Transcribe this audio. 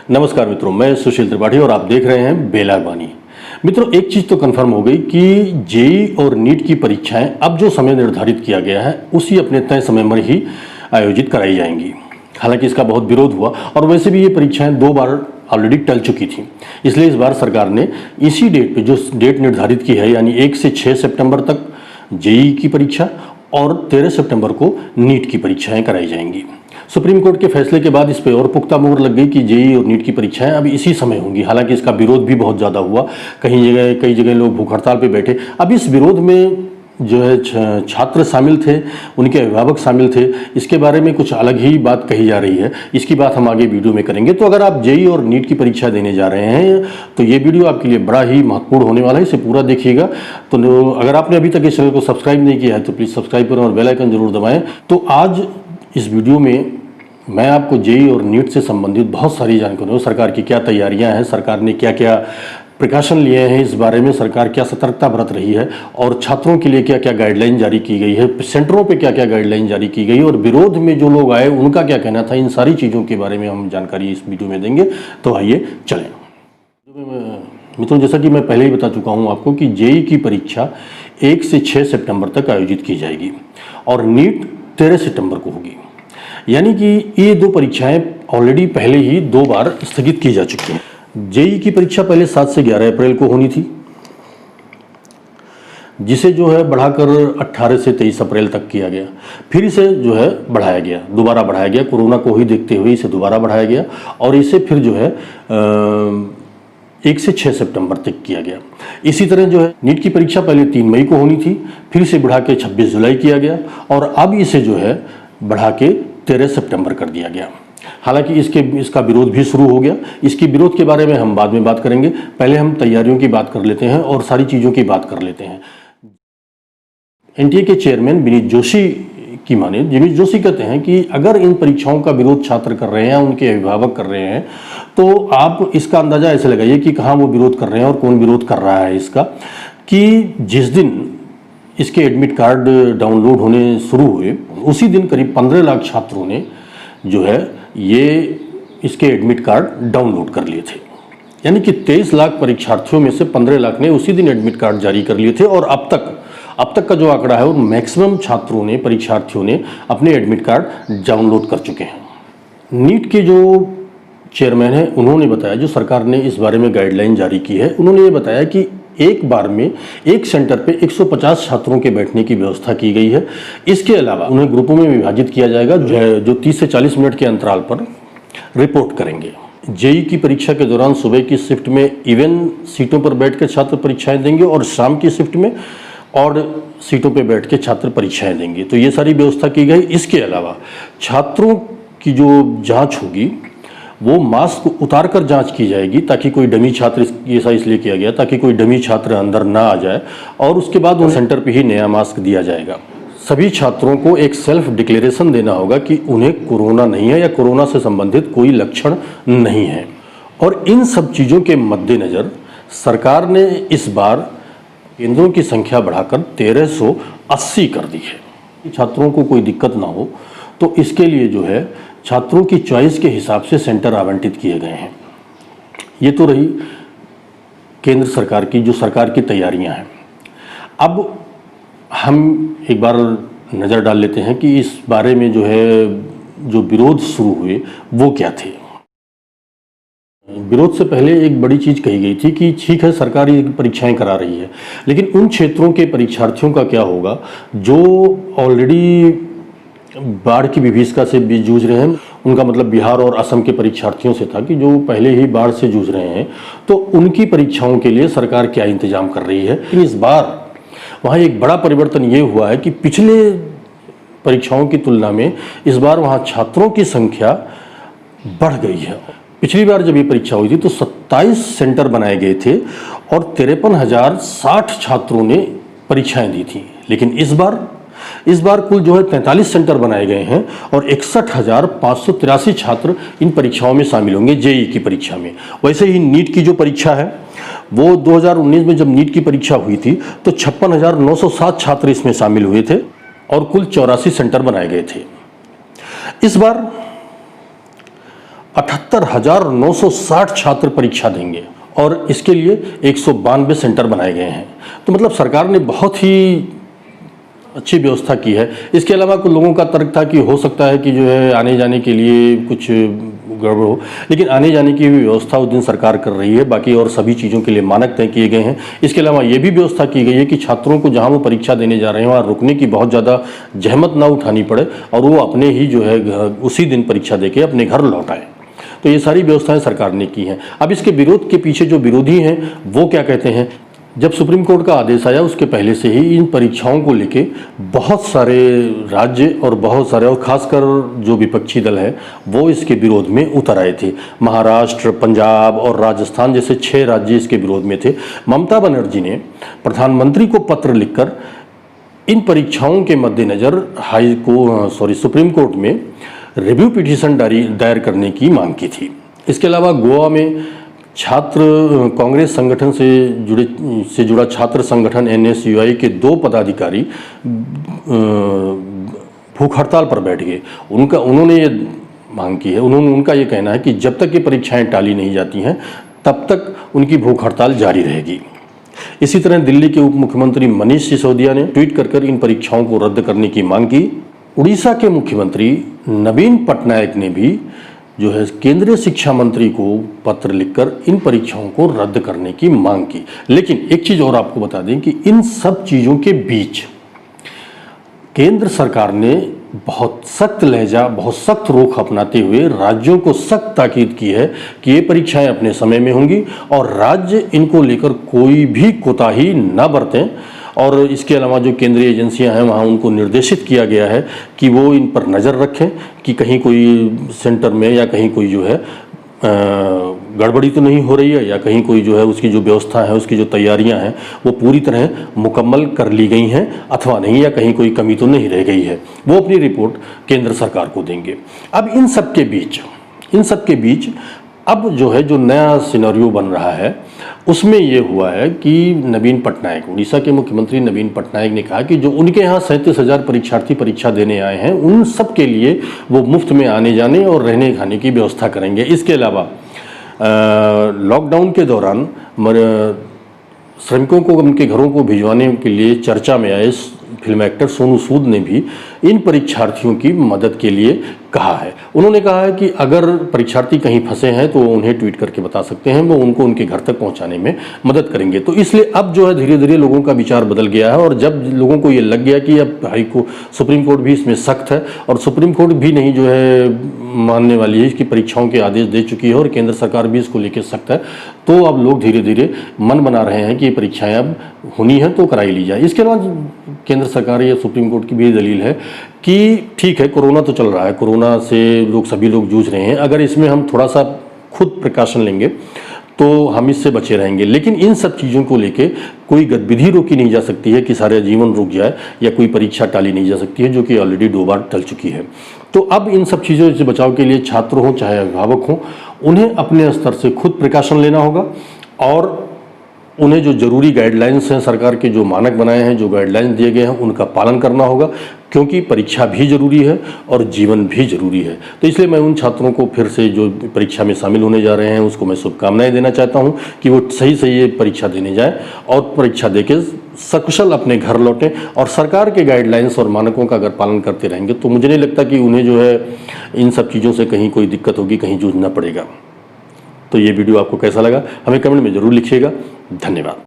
नमस्कार मित्रों, मैं सुशील त्रिपाठी और आप देख रहे हैं बेलागवानी। मित्रों, एक चीज़ तो कंफर्म हो गई कि जेई और नीट की परीक्षाएं अब जो समय निर्धारित किया गया है उसी अपने तय समय में ही आयोजित कराई जाएंगी। हालांकि इसका बहुत विरोध हुआ और वैसे भी ये परीक्षाएं 2 बार ऑलरेडी टल चुकी थी, इसलिए इस बार सरकार ने इसी डेट पे जो डेट निर्धारित की है यानी 1 से 6 सितंबर तक जेई की परीक्षा और 13 सितंबर को नीट की परीक्षाएं कराई जाएंगी। सुप्रीम कोर्ट के फैसले के बाद इस पे और पुख्ता मोहर लग गई कि जेई और नीट की परीक्षाएं अब इसी समय होंगी। हालांकि इसका विरोध भी बहुत ज़्यादा हुआ, कई जगह लोग भूख हड़ताल पे बैठे। अब इस विरोध में जो है छात्र शामिल थे, उनके अभिभावक शामिल थे, इसके बारे में कुछ अलग ही बात कही जा रही है। इसकी बात हम आगे वीडियो में करेंगे। तो अगर आप जेई और नीट की परीक्षा देने जा रहे हैं तो ये वीडियो आपके लिए बड़ा ही महत्वपूर्ण होने वाला है, इसे पूरा देखिएगा। तो अगर आपने अभी तक इस चैनल को सब्सक्राइब नहीं किया है तो प्लीज़ सब्सक्राइब करें और बेल आइकन जरूर दबाएं। तो आज इस वीडियो में मैं आपको जेई और नीट से संबंधित बहुत सारी जानकारी दूँ। सरकार की क्या तैयारियां हैं, सरकार ने क्या क्या प्रिकॉशन लिए हैं, इस बारे में सरकार क्या सतर्कता बरत रही है और छात्रों के लिए क्या क्या गाइडलाइन जारी की गई है, सेंटरों पे क्या क्या गाइडलाइन जारी की गई और विरोध में जो लोग आए उनका क्या कहना था, इन सारी चीज़ों के बारे में हम जानकारी इस वीडियो में देंगे। तो आइए चलें। मित्रों, जैसा कि मैं पहले ही बता चुका हूँ आपको कि जेई की परीक्षा 1 से 6 सितंबर तक आयोजित की जाएगी और नीट 13 सितंबर को होगी। यानी कि ये 2 परीक्षाएं ऑलरेडी पहले ही 2 बार स्थगित की जा चुकी हैं। जेई की परीक्षा पहले 7 से 11 अप्रैल को होनी थी, जिसे जो है बढ़ाकर 18 से 23 अप्रैल तक किया गया। फिर इसे जो है बढ़ाया गया, दोबारा बढ़ाया गया, कोरोना को ही देखते हुए इसे दोबारा बढ़ाया गया और इसे फिर जो है 1 से 6 सितंबर तक किया गया। इसी तरह जो है नीट की परीक्षा पहले 3 मई को होनी थी, फिर इसे बढ़ा के 26 जुलाई किया गया और अब इसे जो है बढ़ा के 13 सितंबर कर दिया गया। हालांकि इसका विरोध भी शुरू हो गया। इसकी विरोध के बारे में हम बाद में बात करेंगे, पहले हम तैयारियों की बात कर लेते हैं और सारी चीज़ों की बात कर लेते हैं। एनटीए के चेयरमैन विनीत जोशी की माने, विनीत जोशी कहते हैं कि अगर इन परीक्षाओं का विरोध छात्र कर रहे हैं, उनके अभिभावक कर रहे हैं, तो आप इसका अंदाज़ा ऐसे लगाइए कि कहाँ वो विरोध कर रहे हैं और कौन विरोध कर रहा है इसका। कि जिस दिन इसके एडमिट कार्ड डाउनलोड होने शुरू हुए उसी दिन करीब 15 लाख छात्रों ने जो है ये इसके एडमिट कार्ड डाउनलोड कर लिए थे। यानी कि 23 लाख परीक्षार्थियों में से 15 लाख ने उसी दिन एडमिट कार्ड जारी कर लिए थे और अब तक का जो आंकड़ा है वो मैक्सिमम छात्रों ने, परीक्षार्थियों ने अपने एडमिट कार्ड डाउनलोड कर चुके हैं। नीट के जो चेयरमैन हैं उन्होंने बताया, जो सरकार ने इस बारे में गाइडलाइन जारी की है, उन्होंने ये बताया कि एक बार में एक सेंटर पे 150 छात्रों के बैठने की व्यवस्था की गई है। इसके अलावा उन्हें ग्रुपों में विभाजित किया जाएगा जो 30 से 40 मिनट के अंतराल पर रिपोर्ट करेंगे। जेई की परीक्षा के दौरान सुबह की शिफ्ट में इवन सीटों पर बैठ कर छात्र परीक्षाएं देंगे और शाम की शिफ्ट में और सीटों पर बैठ के छात्र परीक्षाएं देंगे। तो ये सारी व्यवस्था की गई। इसके अलावा छात्रों की जो जाँच होगी वो मास्क उतार कर जांच की जाएगी ताकि कोई डमी छात्र, ऐसा इसलिए किया गया ताकि कोई डमी छात्र अंदर ना आ जाए और उसके बाद उन्हें सेंटर पे ही नया मास्क दिया जाएगा। सभी छात्रों को एक सेल्फ डिक्लेरेशन देना होगा कि उन्हें कोरोना नहीं है या कोरोना से संबंधित कोई लक्षण नहीं है। और इन सब चीज़ों के मद्देनज़र सरकार ने इस बार केंद्रों की संख्या बढ़ाकर 1380 कर दी है। छात्रों को कोई दिक्कत ना हो तो इसके लिए जो है छात्रों की चॉइस के हिसाब से सेंटर आवंटित किए गए हैं। ये तो रही केंद्र सरकार की, जो सरकार की तैयारियां हैं। अब हम एक बार नज़र डाल लेते हैं कि इस बारे में जो है जो विरोध शुरू हुए वो क्या थे। विरोध से पहले एक बड़ी चीज़ कही गई थी कि ठीक है सरकारी परीक्षाएं करा रही है, लेकिन उन क्षेत्रों के परीक्षार्थियों का क्या होगा जो ऑलरेडी बाढ़ की विभीषिका से भी जूझ रहे हैं। उनका मतलब बिहार और असम के परीक्षार्थियों से था कि जो पहले ही बाढ़ से जूझ रहे हैं, तो उनकी परीक्षाओं के लिए सरकार क्या इंतजाम कर रही है। लेकिन इस बार वहाँ एक बड़ा परिवर्तन ये हुआ है कि पिछले परीक्षाओं की तुलना में इस बार वहाँ छात्रों की संख्या बढ़ गई है। पिछली बार जब ये परीक्षा हुई थी तो 27 सेंटर बनाए गए थे और 53,060 छात्रों ने परीक्षाएं दी थी। लेकिन इस बार कुल जो है 43 सेंटर बनाए गए हैं और 61,583 छात्र इन परीक्षाओं में शामिल होंगे जेई की परीक्षा में। वैसे ही नीट की जो परीक्षा है वो 2019 में जब नीट की परीक्षा हुई थी तो 56,907 छात्र इसमें शामिल हुए थे और कुल 84 सेंटर बनाए गए थे। इस बार 78,960 छात्र परीक्षा देंगे और इसके लिए 192 सेंटर बनाए गए हैं। तो मतलब सरकार ने बहुत ही अच्छी व्यवस्था की है। इसके अलावा कुछ लोगों का तर्क था कि हो सकता है कि जो है आने जाने के लिए कुछ गड़बड़ हो, लेकिन आने जाने की भी व्यवस्था उस दिन सरकार कर रही है। बाकी और सभी चीज़ों के लिए मानक तय किए गए हैं। इसके अलावा ये भी व्यवस्था की गई है कि छात्रों को जहाँ वो परीक्षा देने जा रहे हैं वहाँ रुकने की बहुत ज़्यादा जहमत ना उठानी पड़े और वो अपने ही जो है उसी दिन परीक्षा दे के अपने घर लौट आए। तो ये सारी व्यवस्थाएं सरकार ने की हैं। अब इसके विरोध के पीछे जो विरोधी हैं वो क्या कहते हैं, जब सुप्रीम कोर्ट का आदेश आया उसके पहले से ही इन परीक्षाओं को लेके बहुत सारे राज्य और बहुत सारे और खासकर जो विपक्षी दल है वो इसके विरोध में उतर आए थे। महाराष्ट्र, पंजाब और राजस्थान जैसे 6 राज्य इसके विरोध में थे। ममता बनर्जी ने प्रधानमंत्री को पत्र लिखकर इन परीक्षाओं के मद्देनज़र सुप्रीम कोर्ट में रिव्यू पिटीशन दायर करने की मांग की थी। इसके अलावा गोवा में छात्र कांग्रेस संगठन से जुड़ा छात्र संगठन NSUI के 2 पदाधिकारी भूख हड़ताल पर बैठ गए। उन्होंने ये मांग की है, उनका ये कहना है कि जब तक ये परीक्षाएं टाली नहीं जाती हैं तब तक उनकी भूख हड़ताल जारी रहेगी। इसी तरह दिल्ली के उप मुख्यमंत्री मनीष सिसोदिया ने ट्वीट कर इन परीक्षाओं को रद्द करने की मांग की। उड़ीसा के मुख्यमंत्री नवीन पटनायक ने भी जो है केंद्रीय शिक्षा मंत्री को पत्र लिखकर इन परीक्षाओं को रद्द करने की मांग की। लेकिन एक चीज़ और आपको बता दें कि इन सब चीज़ों के बीच केंद्र सरकार ने बहुत सख्त लहजा, बहुत सख्त रुख अपनाते हुए राज्यों को सख्त ताकीद की है कि ये परीक्षाएं अपने समय में होंगी और राज्य इनको लेकर कोई भी कोताही न बरतें। और इसके अलावा जो केंद्रीय एजेंसियां हैं वहाँ उनको निर्देशित किया गया है कि वो इन पर नज़र रखें कि कहीं कोई सेंटर में या कहीं कोई जो है गड़बड़ी तो नहीं हो रही है या कहीं कोई जो है उसकी जो व्यवस्था है, उसकी जो तैयारियां हैं वो पूरी तरह मुकम्मल कर ली गई हैं अथवा नहीं, या कहीं कोई कमी तो नहीं रह गई है। वो अपनी रिपोर्ट केंद्र सरकार को देंगे। अब इन सब के बीच अब जो है जो नया सिनेरियो बन रहा है उसमें ये हुआ है कि नवीन पटनायक, उड़ीसा के मुख्यमंत्री नवीन पटनायक ने कहा कि जो उनके यहाँ 37,000 परीक्षार्थी परीक्षा देने आए हैं उन सब के लिए वो मुफ्त में आने जाने और रहने खाने की व्यवस्था करेंगे। इसके अलावा लॉकडाउन के दौरान श्रमिकों को उनके घरों को भिजवाने के लिए चर्चा में आए फिल्म एक्टर सोनू सूद ने भी इन परीक्षार्थियों की मदद के लिए कहा है। उन्होंने कहा है कि अगर परीक्षार्थी कहीं फंसे हैं तो उन्हें ट्वीट करके बता सकते हैं, वो उनको उनके घर तक पहुंचाने में मदद करेंगे। तो इसलिए अब जो है धीरे धीरे लोगों का विचार बदल गया है और जब लोगों को ये लग गया कि अब सुप्रीम कोर्ट भी इसमें सख्त है और सुप्रीम कोर्ट भी नहीं जो है मानने वाली है, इसकी परीक्षाओं के आदेश दे चुकी है और केंद्र सरकार भी इसको लेकर सख्त है, तो अब लोग धीरे धीरे मन बना रहे हैं कि ये परीक्षाएं अब होनी है तो कराई ली जाए। इसके अलावा केंद्र सरकार या सुप्रीम कोर्ट की भी दलील है कि ठीक है कोरोना तो चल रहा है, कोरोना से सभी लोग जूझ रहे हैं, अगर इसमें हम थोड़ा सा खुद प्रिकॉशन लेंगे तो हम इससे बचे रहेंगे। लेकिन इन सब चीज़ों को लेके कोई गतिविधि रोकी नहीं जा सकती है कि सारा जीवन रुक जाए या कोई परीक्षा टाली नहीं जा सकती है, जो कि ऑलरेडी 2 बार टल चुकी है। तो अब इन सब चीज़ों से बचाव के लिए छात्र हों चाहे अभिभावक हों, उन्हें अपने स्तर से खुद प्रिकॉशन लेना होगा और उन्हें जो जरूरी गाइडलाइंस हैं, सरकार के जो मानक बनाए हैं, जो गाइडलाइंस दिए गए हैं, उनका पालन करना होगा, क्योंकि परीक्षा भी जरूरी है और जीवन भी जरूरी है। तो इसलिए मैं उन छात्रों को फिर से जो परीक्षा में शामिल होने जा रहे हैं उसको मैं शुभकामनाएं देना चाहता हूं कि वो सही सही ये परीक्षा देने जाएं और परीक्षा देके सकुशल अपने घर लौटें और सरकार के गाइडलाइंस और मानकों का अगर पालन करते रहेंगे तो मुझे नहीं लगता कि उन्हें जो है इन सब चीज़ों से कहीं कोई दिक्कत होगी, कहीं जूझना पड़ेगा। तो ये वीडियो आपको कैसा लगा हमें कमेंट में ज़रूर लिखिएगा। धन्यवाद।